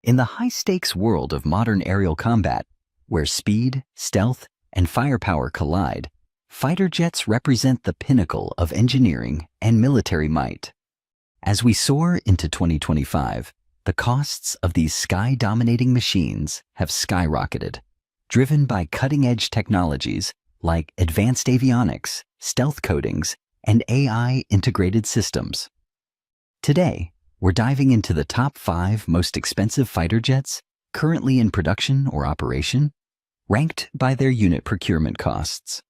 In the high-stakes world of modern aerial combat, where speed, stealth, and firepower collide, fighter jets represent the pinnacle of engineering and military might. As we soar into 2025, the costs of these sky-dominating machines have skyrocketed, driven by cutting-edge technologies like advanced avionics, stealth coatings, and AI-integrated systems. Today, we're diving into the top 5 most expensive fighter jets currently in production or operation, ranked by their unit procurement costs.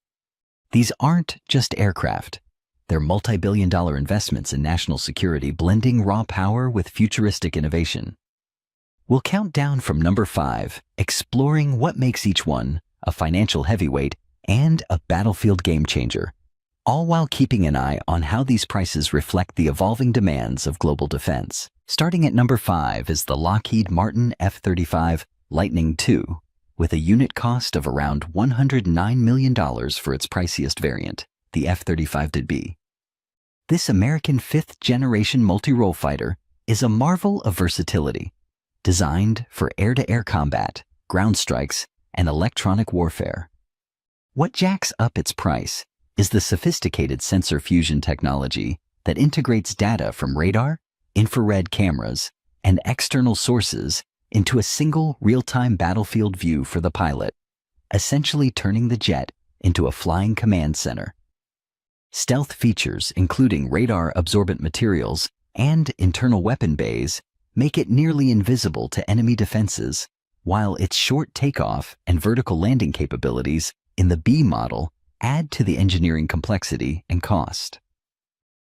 These aren't just aircraft. They're multi-billion-dollar investments in national security, blending raw power with futuristic innovation. We'll count down from number 5, exploring what makes each one a financial heavyweight and a battlefield game-changer, all while keeping an eye on how these prices reflect the evolving demands of global defense. Starting at number 5 is the Lockheed Martin F-35 Lightning II, with a unit cost of around $109 million for its priciest variant, the F-35B. This American 5th-generation multi-role fighter is a marvel of versatility, designed for air-to-air combat, ground strikes, and electronic warfare. What jacks up its price is the sophisticated sensor fusion technology that integrates data from radar, infrared cameras, and external sources into a single real-time battlefield view for the pilot, essentially turning the jet into a flying command center. Stealth features, including radar-absorbent materials and internal weapon bays, make it nearly invisible to enemy defenses, while its short takeoff and vertical landing capabilities in the B model add to the engineering complexity and cost.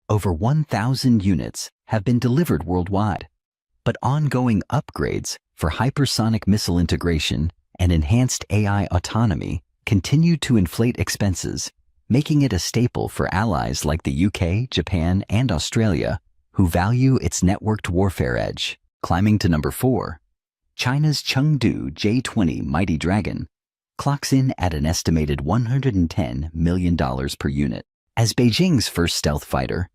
Over 1,000 units have been delivered worldwide, but ongoing upgrades for hypersonic missile integration and enhanced AI autonomy continue to inflate expenses, making it a staple for allies like the UK, Japan, and Australia, who value its networked warfare edge. Climbing to number 4, China's Chengdu J-20 Mighty Dragon clocks in at an estimated $110 million per unit. As Beijing's first stealth fighter,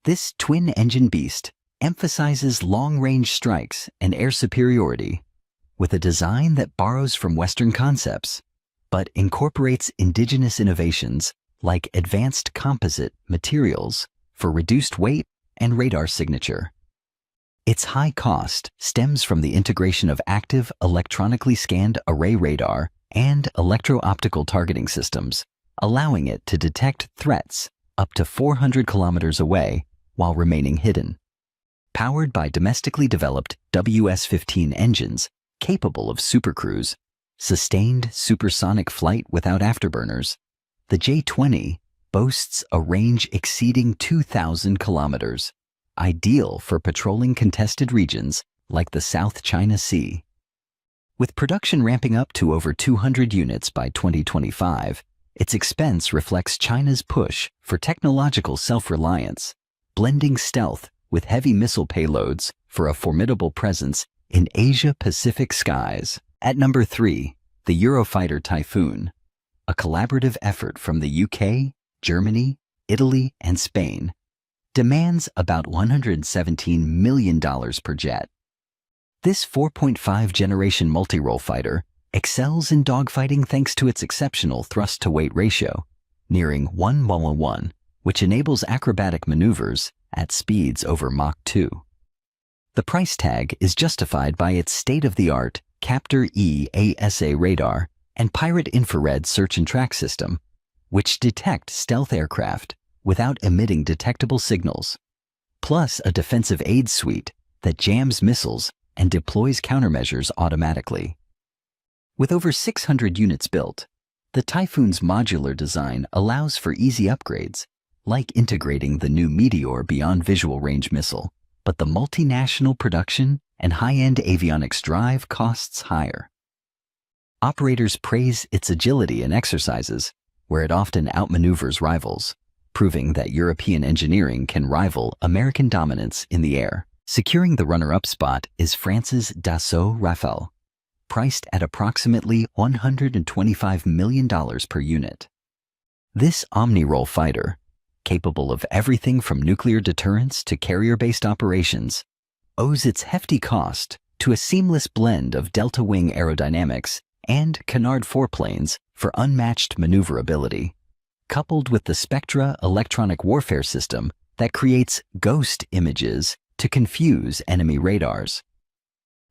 this twin-engine beast emphasizes long-range strikes and air superiority with a design that borrows from Western concepts, but incorporates indigenous innovations like advanced composite materials for reduced weight and radar signature. Its high cost stems from the integration of active electronically scanned array radar and electro-optical targeting systems, allowing it to detect threats up to 400 kilometers away while remaining hidden. Powered by domestically developed WS-15 engines capable of supercruise, sustained supersonic flight without afterburners, the J-20 boasts a range exceeding 2,000 kilometers, ideal for patrolling contested regions like the South China Sea. With production ramping up to over 200 units by 2025, its expense reflects China's push for technological self-reliance, blending stealth with heavy missile payloads for a formidable presence in Asia-Pacific skies. At number 3, the Eurofighter Typhoon, a collaborative effort from the UK, Germany, Italy, and Spain, demands about $117 million per jet. This 4.5-generation multi-role fighter excels in dogfighting thanks to its exceptional thrust-to-weight ratio, nearing 1:1, which enables acrobatic maneuvers at speeds over Mach 2. The price tag is justified by its state-of-the-art Captor-E ASA radar and Pirate infrared search and track system, which detect stealth aircraft without emitting detectable signals, plus a defensive aid suite that jams missiles and deploys countermeasures automatically. With over 600 units built, the Typhoon's modular design allows for easy upgrades, like integrating the new Meteor beyond visual range missile, but the multinational production and high-end avionics drive costs higher. Operators praise its agility in exercises, where it often outmaneuvers rivals, proving that European engineering can rival American dominance in the air. Securing the runner-up spot is France's Dassault Rafale, priced at approximately $125 million per unit. This omni-role fighter, capable of everything from nuclear deterrence to carrier-based operations, owes its hefty cost to a seamless blend of delta wing aerodynamics and canard foreplanes for unmatched maneuverability, coupled with the Spectra electronic warfare system that creates ghost images to confuse enemy radars.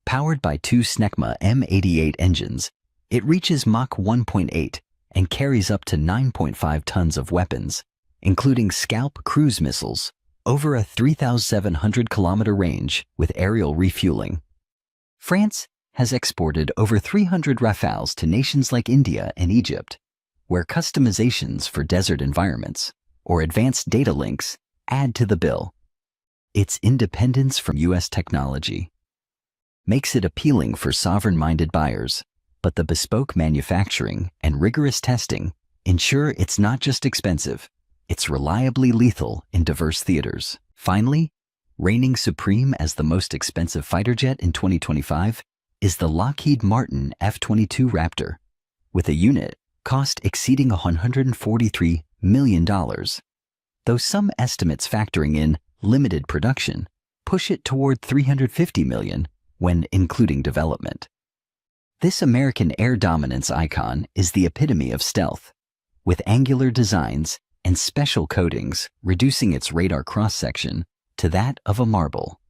Powered by two Snecma M88 engines, it reaches Mach 1.8 and carries up to 9.5 tons of weapons, including Scalp cruise missiles, over a 3,700-kilometer range with aerial refueling. France has exported over 300 Rafales to nations like India and Egypt, where customizations for desert environments or advanced data links add to the bill. Its independence from U.S. technology makes it appealing for sovereign-minded buyers, but the bespoke manufacturing and rigorous testing ensure it's not just expensive, it's reliably lethal in diverse theaters. Finally, reigning supreme as the most expensive fighter jet in 2025 is the Lockheed Martin F-22 Raptor, with a unit cost exceeding $143 million, though some estimates factoring in limited production push it toward $350 million when including development. This American air dominance icon is the epitome of stealth, with angular designs and special coatings reducing its radar cross-section to that of a marble.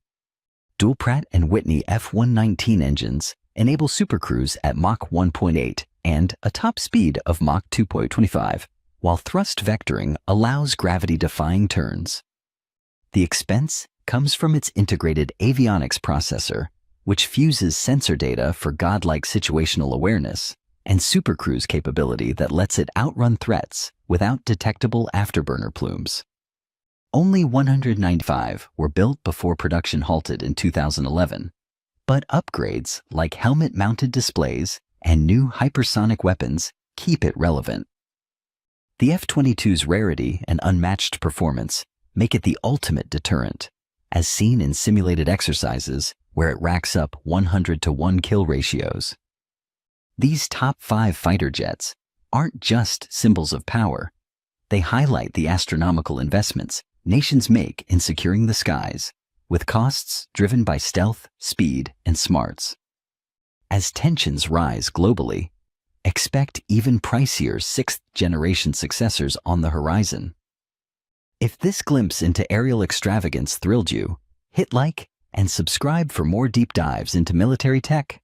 Dual Pratt & Whitney F119 engines enable supercruise at Mach 1.8 and a top speed of Mach 2.25, while thrust vectoring allows gravity-defying turns. The expense comes from its integrated avionics processor, which fuses sensor data for godlike situational awareness and supercruise capability that lets it outrun threats without detectable afterburner plumes. Only 195 were built before production halted in 2011, but upgrades like helmet-mounted displays and new hypersonic weapons keep it relevant. The F-22's rarity and unmatched performance make it the ultimate deterrent, as seen in simulated exercises where it racks up 100-to-1 kill ratios. These top 5 fighter jets aren't just symbols of power. They highlight the astronomical investments nations make in securing the skies, with costs driven by stealth, speed, and smarts. As tensions rise globally, expect even pricier 6th-generation successors on the horizon. If this glimpse into aerial extravagance thrilled you, hit like and subscribe for more deep dives into military tech,